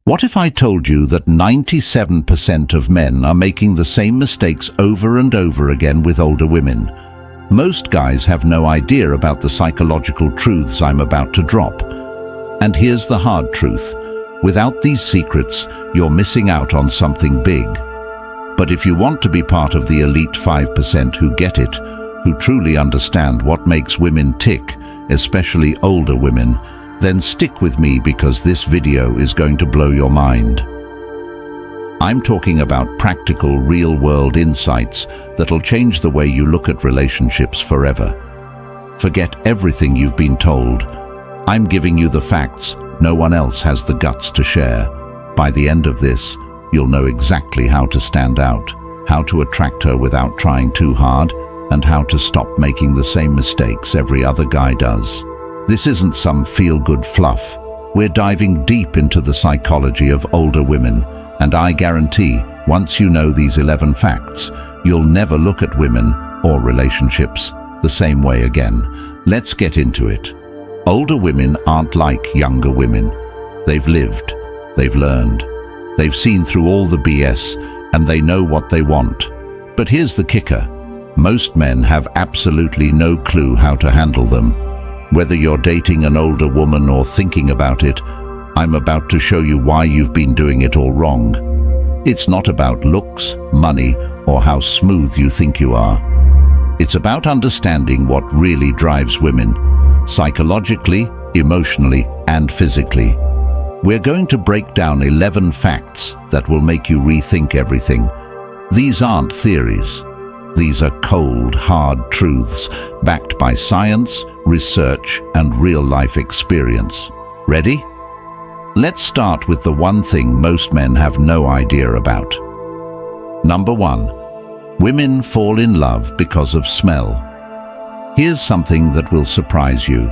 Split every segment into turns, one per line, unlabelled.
What if I told you that 97% of men are making the same mistakes over and over again with older women? Most guys have no idea about the psychological truths I'm about to drop. And here's the hard truth. Without these secrets, you're missing out on something big. But if you want to be part of the elite 5% who get it, who truly understand what makes women tick, especially older women, then stick with me because this video is going to blow your mind. I'm talking about practical, real-world insights that'll change the way you look at relationships forever. Forget everything you've been told. I'm giving you the facts no one else has the guts to share. By the end of this, you'll know exactly how to stand out, how to attract her without trying too hard, and how to stop making the same mistakes every other guy does. This isn't some feel-good fluff. We're diving deep into the psychology of older women, and I guarantee, once you know these 11 facts, you'll never look at women or relationships the same way again. Let's get into it. Older women aren't like younger women. They've lived, they've learned, they've seen through all the BS, and they know what they want. But here's the kicker. Most men have absolutely no clue how to handle them. Whether you're dating an older woman or thinking about it, I'm about to show you why you've been doing it all wrong. It's not about looks, money, or how smooth you think you are. It's about understanding what really drives women, psychologically, emotionally, and physically. We're going to break down 11 facts that will make you rethink everything. These aren't theories. These are cold, hard truths backed by science, research, and real-life experience. Ready? Let's start with the one thing most men have no idea about. Number 1. Women fall in love because of smell. Here's something that will surprise you.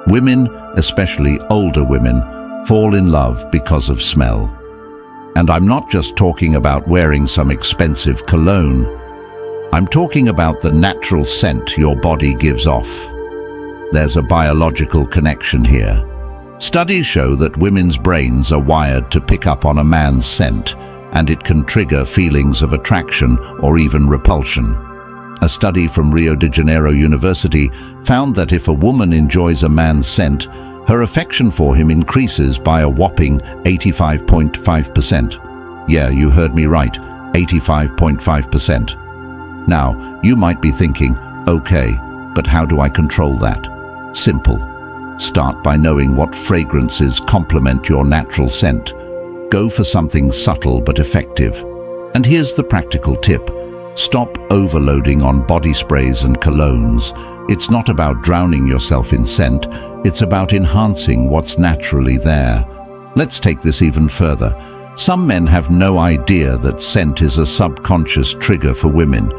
Women, especially older women, fall in love because of smell. And I'm not just talking about wearing some expensive cologne. I'm talking about the natural scent your body gives off. There's a biological connection here. Studies show that women's brains are wired to pick up on a man's scent, and it can trigger feelings of attraction or even repulsion. A study from Rio de Janeiro University found that if a woman enjoys a man's scent, her affection for him increases by a whopping 85.5%. Yeah, you heard me right, 85.5%. Now, you might be thinking, okay, but how do I control that? Simple. Start by knowing what fragrances complement your natural scent. Go for something subtle but effective. And here's the practical tip. Stop overloading on body sprays and colognes. It's not about drowning yourself in scent, it's about enhancing what's naturally there. Let's take this even further. Some men have no idea that scent is a subconscious trigger for women.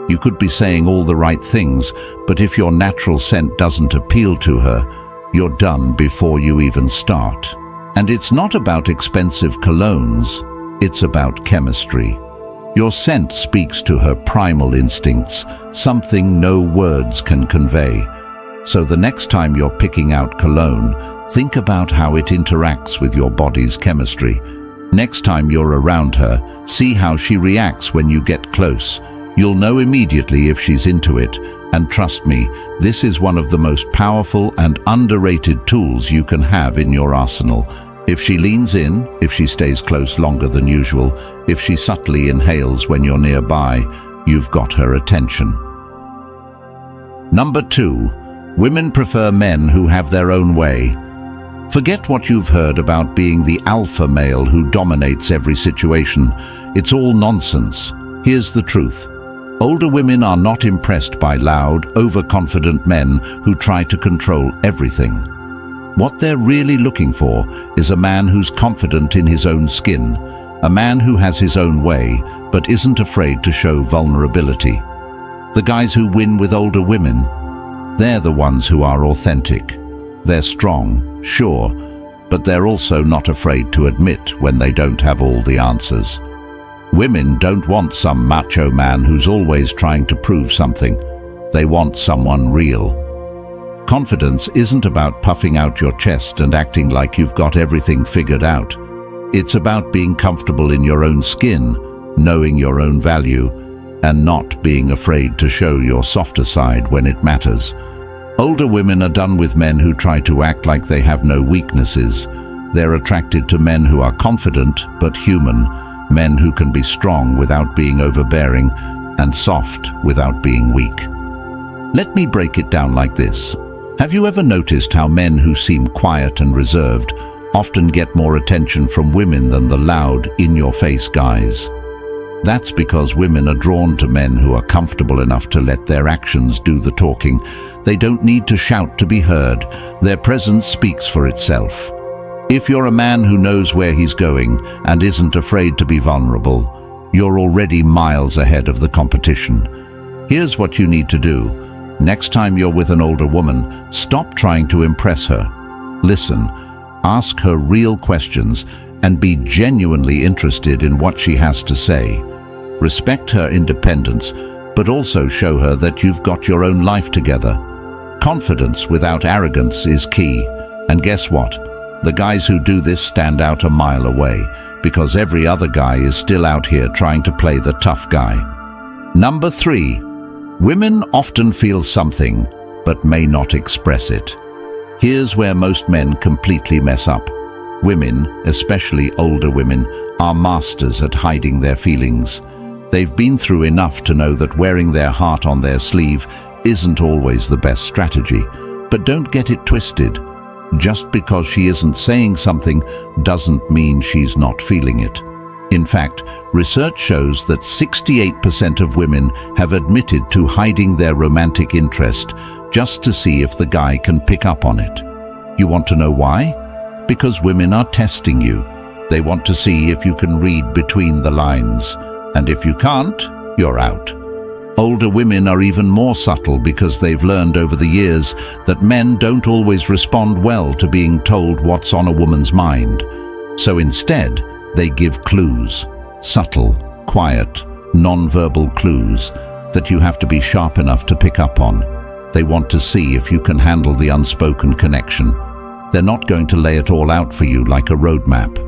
You could be saying all the right things, but if your natural scent doesn't appeal to her, you're done before you even start. And it's not about expensive colognes, it's about chemistry. Your scent speaks to her primal instincts, something no words can convey. So the next time you're picking out cologne, think about how it interacts with your body's chemistry. Next time you're around her, see how she reacts when you get close. You'll know immediately if she's into it, and trust me, this is one of the most powerful and underrated tools you can have in your arsenal. If she leans in, if she stays close longer than usual, if she subtly inhales when you're nearby, you've got her attention. Number 2. Women prefer men who have their own way. Forget what you've heard about being the alpha male who dominates every situation. It's all nonsense. Here's the truth. Older women are not impressed by loud, overconfident men who try to control everything. What they're really looking for is a man who's confident in his own skin, a man who has his own way but isn't afraid to show vulnerability. The guys who win with older women, they're the ones who are authentic. They're strong, sure, but they're also not afraid to admit when they don't have all the answers. Women don't want some macho man who's always trying to prove something. They want someone real. Confidence isn't about puffing out your chest and acting like you've got everything figured out. It's about being comfortable in your own skin, knowing your own value, and not being afraid to show your softer side when it matters. Older women are done with men who try to act like they have no weaknesses. They're attracted to men who are confident but human, men who can be strong without being overbearing, and soft without being weak. Let me break it down like this. Have you ever noticed how men who seem quiet and reserved often get more attention from women than the loud, in-your-face guys? That's because women are drawn to men who are comfortable enough to let their actions do the talking. They don't need to shout to be heard. Their presence speaks for itself. If you're a man who knows where he's going and isn't afraid to be vulnerable, you're already miles ahead of the competition. Here's what you need to do. Next time you're with an older woman, stop trying to impress her. Listen, ask her real questions, and be genuinely interested in what she has to say. Respect her independence, but also show her that you've got your own life together. Confidence without arrogance is key. And guess what? The guys who do this stand out a mile away, because every other guy is still out here trying to play the tough guy. Number 3. Women often feel something, but may not express it. Here's where most men completely mess up. Women, especially older women, are masters at hiding their feelings. They've been through enough to know that wearing their heart on their sleeve isn't always the best strategy. But don't get it twisted. Just because she isn't saying something doesn't mean she's not feeling it. In fact, research shows that 68% of women have admitted to hiding their romantic interest just to see if the guy can pick up on it. You want to know why? Because women are testing you. They want to see if you can read between the lines. And if you can't, you're out. Older women are even more subtle because they've learned over the years that men don't always respond well to being told what's on a woman's mind. So instead, they give clues. Subtle, quiet, non-verbal clues that you have to be sharp enough to pick up on. They want to see if you can handle the unspoken connection. They're not going to lay it all out for you like a roadmap.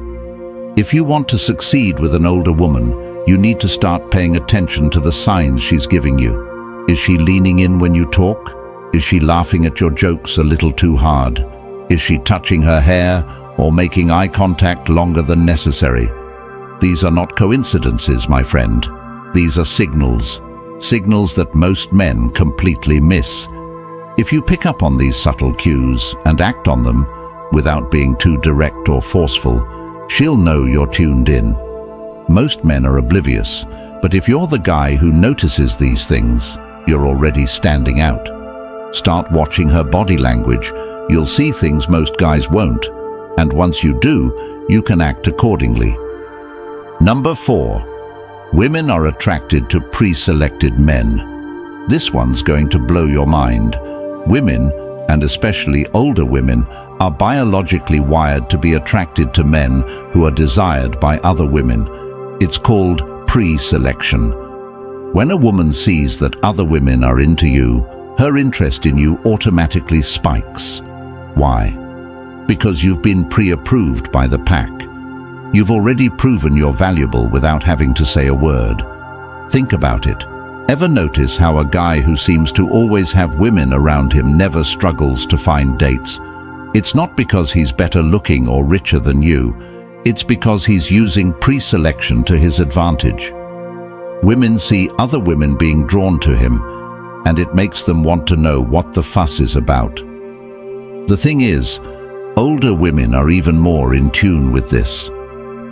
If you want to succeed with an older woman, you need to start paying attention to the signs she's giving you. Is she leaning in when you talk? Is she laughing at your jokes a little too hard? Is she touching her hair or making eye contact longer than necessary? These are not coincidences, my friend. These are signals. Signals that most men completely miss. If you pick up on these subtle cues and act on them without being too direct or forceful, she'll know you're tuned in. Most men are oblivious, but if you're the guy who notices these things, you're already standing out. Start watching her body language. You'll see things most guys won't, and once you do, you can act accordingly. Number 4. Women are attracted to pre-selected men. This one's going to blow your mind. Women, and especially older women, are biologically wired to be attracted to men who are desired by other women. It's called pre-selection. When a woman sees that other women are into you, her interest in you automatically spikes. Why? Because you've been pre-approved by the pack. You've already proven you're valuable without having to say a word. Think about it. Ever notice how a guy who seems to always have women around him never struggles to find dates? It's not because he's better looking or richer than you. It's because he's using pre-selection to his advantage. Women see other women being drawn to him, and it makes them want to know what the fuss is about. The thing is, older women are even more in tune with this.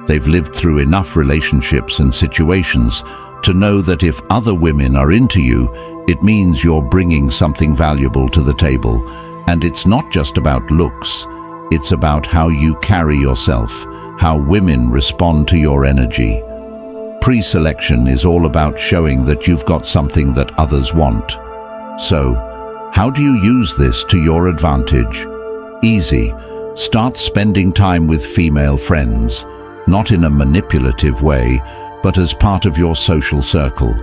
They've lived through enough relationships and situations to know that if other women are into you, it means you're bringing something valuable to the table. And it's not just about looks, it's about how you carry yourself, how women respond to your energy. Pre-selection is all about showing that you've got something that others want. So, how do you use this to your advantage? Easy. Start spending time with female friends, not in a manipulative way, but as part of your social circle.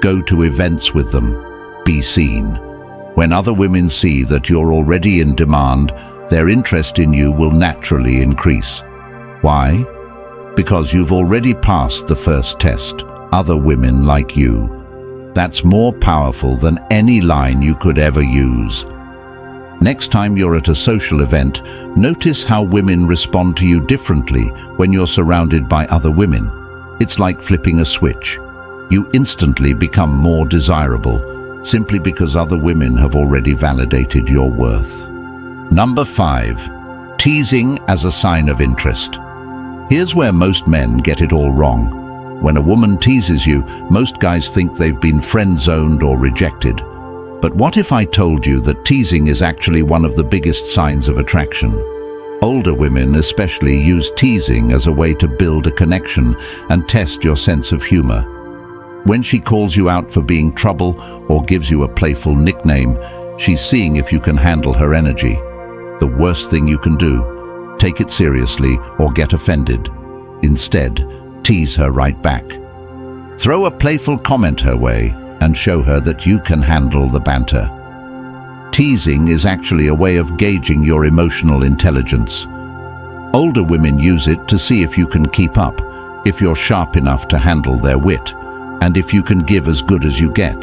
Go to events with them. Be seen. When other women see that you're already in demand, their interest in you will naturally increase. Why? Because you've already passed the first test. Other women like you. That's more powerful than any line you could ever use. Next time you're at a social event, notice how women respond to you differently when you're surrounded by other women. It's like flipping a switch. You instantly become more desirable, simply because other women have already validated your worth. Number 5. Teasing as a sign of interest. Here's where most men get it all wrong. When a woman teases you, most guys think they've been friend-zoned or rejected. But what if I told you that teasing is actually one of the biggest signs of attraction? Older women especially use teasing as a way to build a connection and test your sense of humor. When she calls you out for being trouble or gives you a playful nickname, she's seeing if you can handle her energy. The worst thing you can do, take it seriously or get offended. Instead, tease her right back. Throw a playful comment her way and show her that you can handle the banter. Teasing is actually a way of gauging your emotional intelligence. Older women use it to see if you can keep up, if you're sharp enough to handle their wit, and if you can give as good as you get.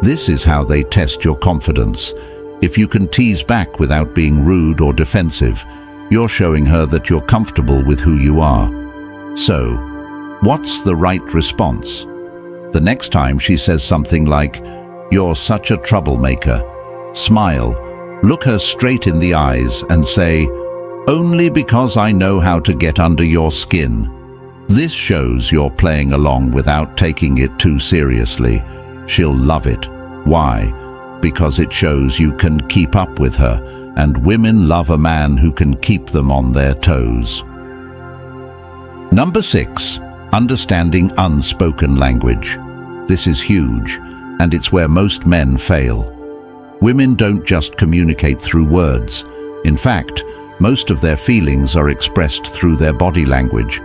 This is how they test your confidence. If you can tease back without being rude or defensive, you're showing her that you're comfortable with who you are. So, what's the right response? The next time she says something like, "You're such a troublemaker," smile, look her straight in the eyes and say, "Only because I know how to get under your skin." This shows you're playing along without taking it too seriously. She'll love it. Why? Because it shows you can keep up with her, and women love a man who can keep them on their toes. Number 6. Understanding unspoken language. This is huge, and it's where most men fail. Women don't just communicate through words. In fact, most of their feelings are expressed through their body language.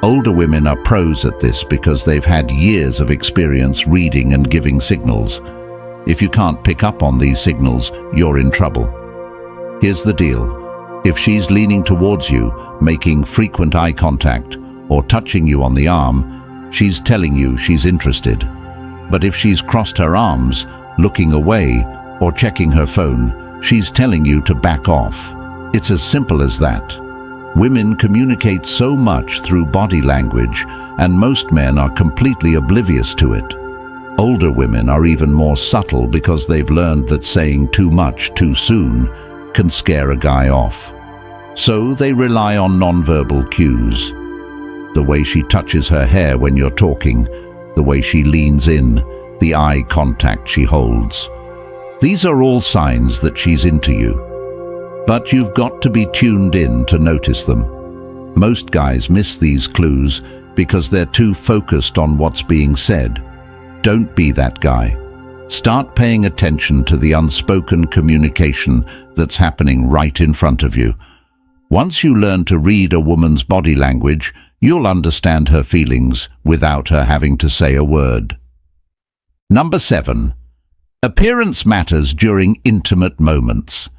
Older women are pros at this because they've had years of experience reading and giving signals. If you can't pick up on these signals, you're in trouble. Here's the deal. If she's leaning towards you, making frequent eye contact, or touching you on the arm, she's telling you she's interested. But if she's crossed her arms, looking away, or checking her phone, she's telling you to back off. It's as simple as that. Women communicate so much through body language, and most men are completely oblivious to it. Older women are even more subtle because they've learned that saying too much too soon can scare a guy off. So they rely on nonverbal cues. The way she touches her hair when you're talking, the way she leans in, the eye contact she holds. These are all signs that she's into you. But you've got to be tuned in to notice them. Most guys miss these clues because they're too focused on what's being said. Don't be that guy. Start paying attention to the unspoken communication that's happening right in front of you. Once you learn to read a woman's body language, you'll understand her feelings without her having to say a word. Number 7. Appearance matters during intimate moments.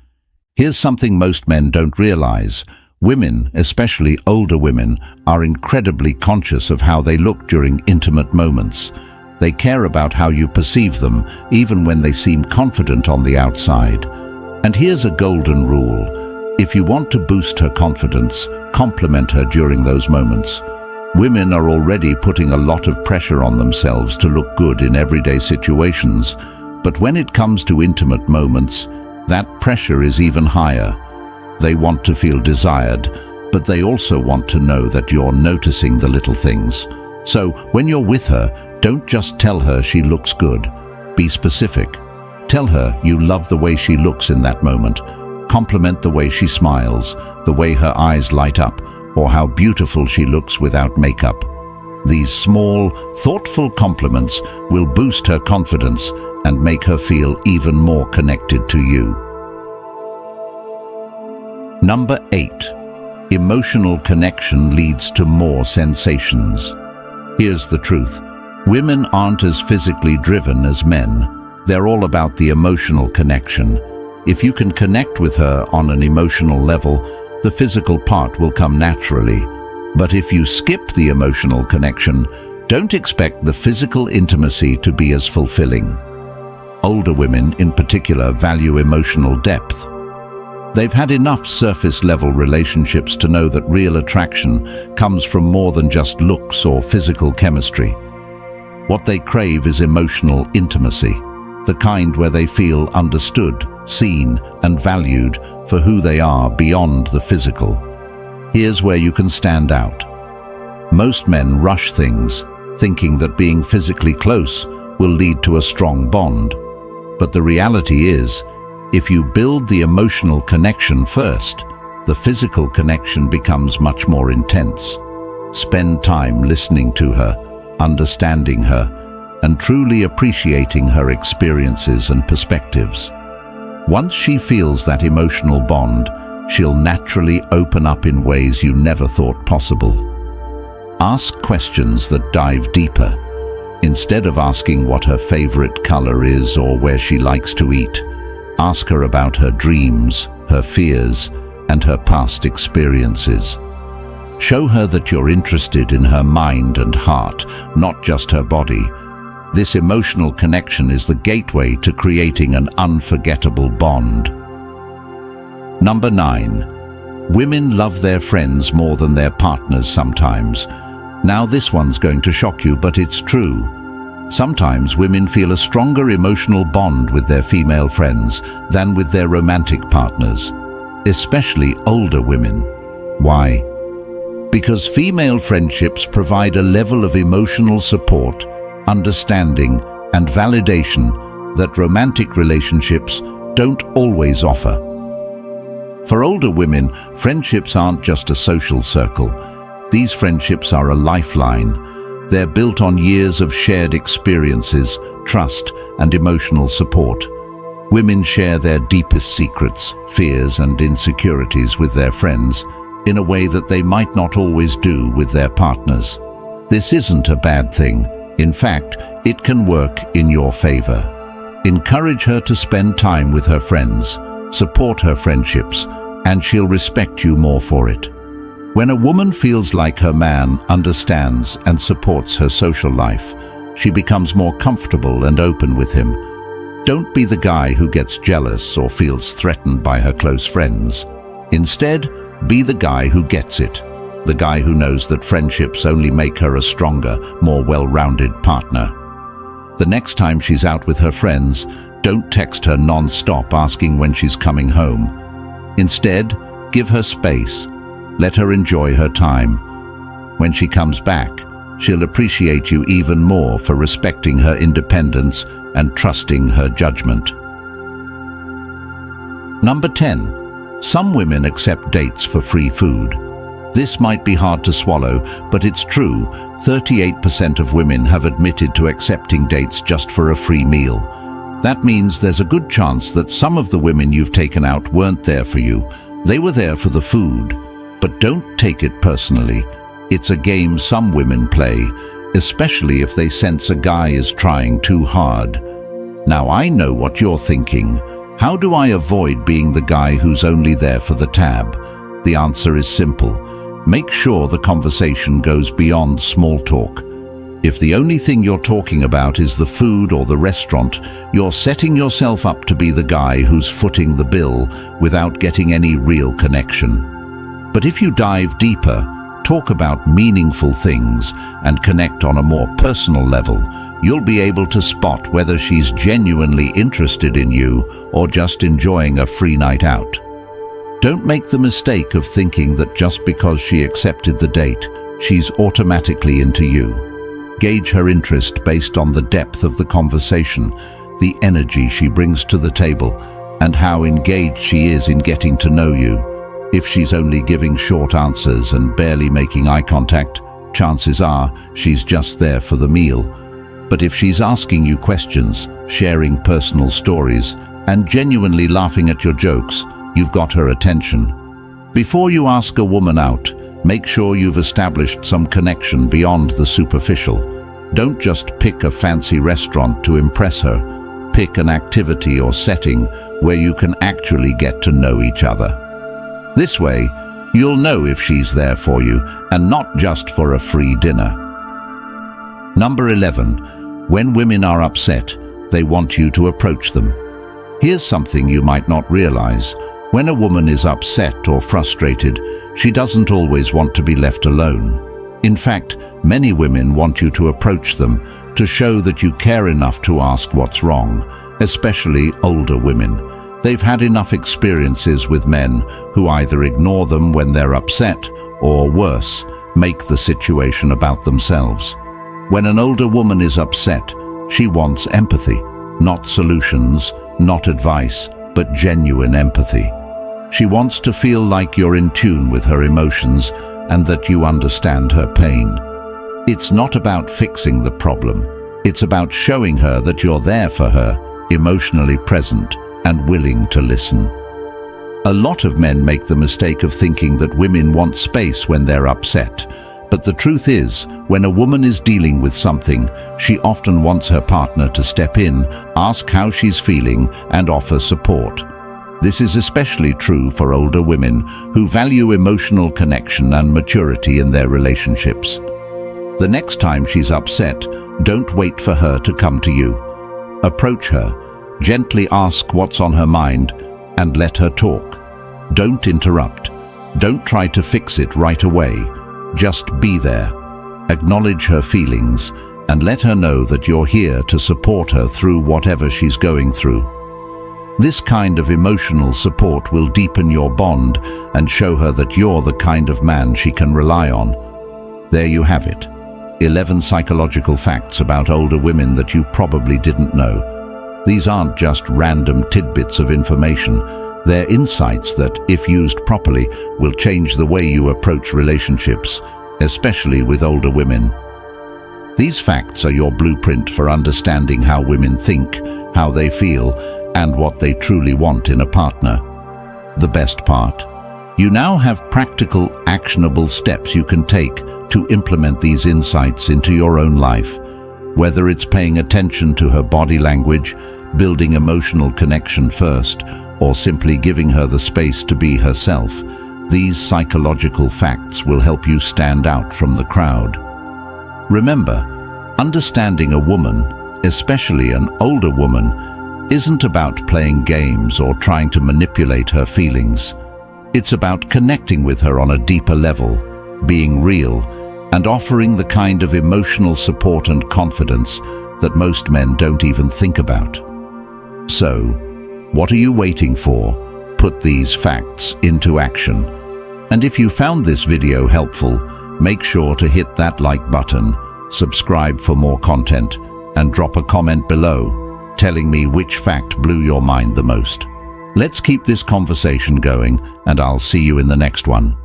Here's something most men don't realize. Women, especially older women, are incredibly conscious of how they look during intimate moments. They care about how you perceive them, even when they seem confident on the outside. And here's a golden rule. If you want to boost her confidence, compliment her during those moments. Women are already putting a lot of pressure on themselves to look good in everyday situations, but when it comes to intimate moments, that pressure is even higher. They want to feel desired, but they also want to know that you're noticing the little things. So when you're with her, don't just tell her she looks good. Be specific. Tell her you love the way she looks in that moment. Compliment the way she smiles, the way her eyes light up, or how beautiful she looks without makeup. These small, thoughtful compliments will boost her confidence and make her feel even more connected to you. Number 8. Emotional connection leads to more sensations. Here's the truth. Women aren't as physically driven as men. They're all about the emotional connection. If you can connect with her on an emotional level, the physical part will come naturally. But if you skip the emotional connection, don't expect the physical intimacy to be as fulfilling. Older women, in particular, value emotional depth. They've had enough surface-level relationships to know that real attraction comes from more than just looks or physical chemistry. What they crave is emotional intimacy, the kind where they feel understood, seen, and valued for who they are beyond the physical. Here's where you can stand out. Most men rush things, thinking that being physically close will lead to a strong bond. But the reality is, if you build the emotional connection first, the physical connection becomes much more intense. Spend time listening to her, understanding her, and truly appreciating her experiences and perspectives. Once she feels that emotional bond, she'll naturally open up in ways you never thought possible. Ask questions that dive deeper. Instead of asking what her favorite color is or where she likes to eat, ask her about her dreams, her fears, and her past experiences. Show her that you're interested in her mind and heart, not just her body. This emotional connection is the gateway to creating an unforgettable bond. Number 9. Women love their friends more than their partners sometimes. Now this one's going to shock you, but it's true. Sometimes women feel a stronger emotional bond with their female friends than with their romantic partners, especially older women. Why? Because female friendships provide a level of emotional support, understanding, and validation that romantic relationships don't always offer. For older women, friendships aren't just a social circle. These friendships are a lifeline. They're built on years of shared experiences, trust, and emotional support. Women share their deepest secrets, fears, and insecurities with their friends in a way that they might not always do with their partners. This isn't a bad thing. In fact, it can work in your favor. Encourage her to spend time with her friends, support her friendships, and she'll respect you more for it. When a woman feels like her man understands and supports her social life, she becomes more comfortable and open with him. Don't be the guy who gets jealous or feels threatened by her close friends. Instead, be the guy who gets it, the guy who knows that friendships only make her a stronger, more well-rounded partner. The next time she's out with her friends, don't text her non-stop asking when she's coming home. Instead, give her space. Let her enjoy her time. When she comes back, she'll appreciate you even more for respecting her independence and trusting her judgment. Number 10. Some women accept dates for free food. This might be hard to swallow, but it's true. 38% of women have admitted to accepting dates just for a free meal. That means there's a good chance that some of the women you've taken out weren't there for you. They were there for the food. But don't take it personally. It's a game some women play, especially if they sense a guy is trying too hard. Now I know what you're thinking. How do I avoid being the guy who's only there for the tab? The answer is simple. Make sure the conversation goes beyond small talk. If the only thing you're talking about is the food or the restaurant, you're setting yourself up to be the guy who's footing the bill without getting any real connection. But if you dive deeper, talk about meaningful things, and connect on a more personal level, you'll be able to spot whether she's genuinely interested in you or just enjoying a free night out. Don't make the mistake of thinking that just because she accepted the date, she's automatically into you. Gauge her interest based on the depth of the conversation, the energy she brings to the table, and how engaged she is in getting to know you. If she's only giving short answers and barely making eye contact, chances are she's just there for the meal. But if she's asking you questions, sharing personal stories, and genuinely laughing at your jokes, you've got her attention. Before you ask a woman out, make sure you've established some connection beyond the superficial. Don't just pick a fancy restaurant to impress her. Pick an activity or setting where you can actually get to know each other. This way, You'll know if she's there for you and not just for a free dinner. Number 11. When women are upset, they want you to approach them. Here's something you might not realize. When a woman is upset or frustrated, she doesn't always want to be left alone. In fact, many women want you to approach them, to show that you care enough to ask what's wrong, especially older women. They've had enough experiences with men who either ignore them when they're upset or, worse, make the situation about themselves. When an older woman is upset, she wants empathy, not solutions, not advice, but genuine empathy. She wants to feel like you're in tune with her emotions and that you understand her pain. It's not about fixing the problem. It's about showing her that you're there for her, emotionally present and willing to listen. A lot of men make the mistake of thinking that women want space when they're upset. But the truth is, when a woman is dealing with something, she often wants her partner to step in, ask how she's feeling, and offer support. This is especially true for older women who value emotional connection and maturity in their relationships. The next time she's upset, don't wait for her to come to you. Approach her, gently ask what's on her mind, and let her talk. Don't interrupt. Don't try to fix it right away. Just be there. Acknowledge her feelings and let her know that you're here to support her through whatever she's going through. This kind of emotional support will deepen your bond and show her that you're the kind of man she can rely on. There you have it. 11 psychological facts about older women that you probably didn't know. These aren't just random tidbits of information. They're insights that, if used properly, will change the way you approach relationships, especially with older women. These facts are your blueprint for understanding how women think, how they feel, and what they truly want in a partner. The best part? You now have practical, actionable steps you can take to implement these insights into your own life. Whether it's paying attention to her body language, building emotional connection first, or simply giving her the space to be herself, these psychological facts will help you stand out from the crowd. Remember, understanding a woman, especially an older woman, isn't about playing games or trying to manipulate her feelings. It's about connecting with her on a deeper level, being real, and offering the kind of emotional support and confidence that most men don't even think about. So, what are you waiting for? Put these facts into action. And if you found this video helpful, make sure to hit that like button, subscribe for more content, and drop a comment below, telling me which fact blew your mind the most. Let's keep this conversation going, and I'll see you in the next one.